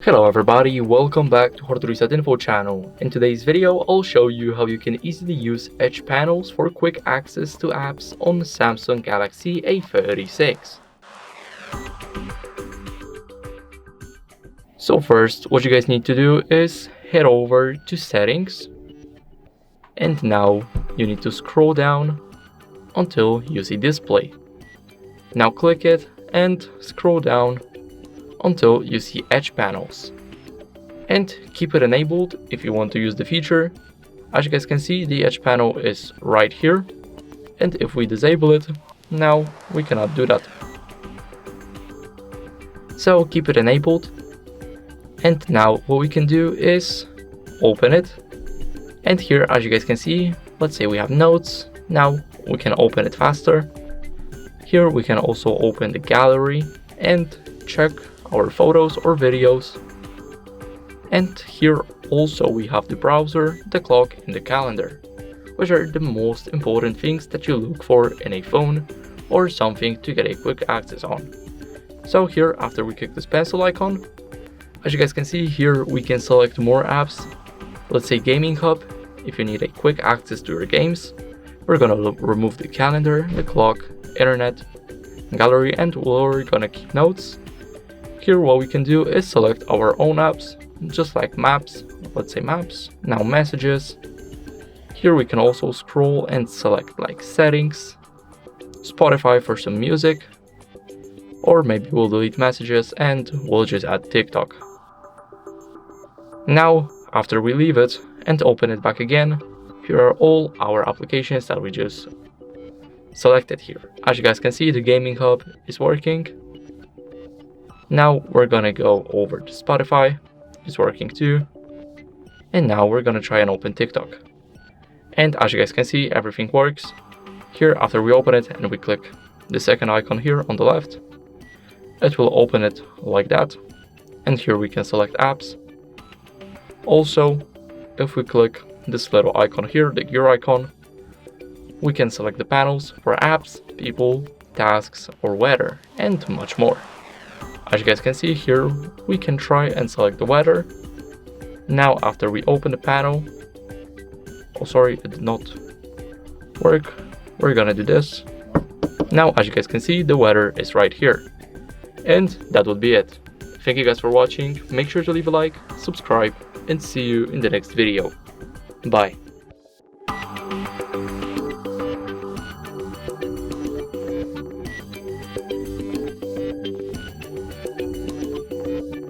Hello everybody, welcome back to HardReset.Info channel. In today's video, I'll show you how you can easily use edge panels for quick access to apps on the Samsung Galaxy A36. So first, what you guys need to do is head over to settings, and now you need to scroll down until you see display. Now click it and scroll down until you see edge panels, and keep it enabled if you want to use the feature. As you guys can see, the edge panel is right here, and if we disable it, now we cannot do that. So keep it enabled, and now what we can do is open it, and here as you guys can see, let's say we have notes. Now we can open it faster. Here we can also open the gallery and check our photos or videos, and here also we have the browser, the clock and the calendar, which are the most important things that you look for in a phone or something to get a quick access on. So here, after we click this pencil icon, as you guys can see here, we can select more apps. Let's say Gaming Hub. If you need a quick access to your games, we're gonna remove the calendar, the clock, internet, gallery, and we're gonna keep notes. Here what we can do is select our own apps, just like maps. Let's say maps. Now messages. Here we can also scroll and select like settings, Spotify for some music, or maybe we'll delete messages and we'll just add TikTok. Now after we leave it and open it back again, here are all our applications that we just selected here. As you guys can see, the Gaming Hub is working. Now we're gonna go over to Spotify, it's working too. And now we're gonna try and open TikTok. And as you guys can see, everything works. Here, after we open it and we click the second icon here on the left, it will open it like that. And here we can select apps. Also, if we click this little icon here, the gear icon, we can select the panels for apps, people, tasks, or weather, and much more. As you guys can see here, we can try and select the weather. Now after we open the panel, oh sorry, it did not work. We're gonna do this. Now as you guys can see, the weather is right here. And that would be it. Thank you guys for watching. Make sure to leave a like, subscribe, and see you in the next video. Bye.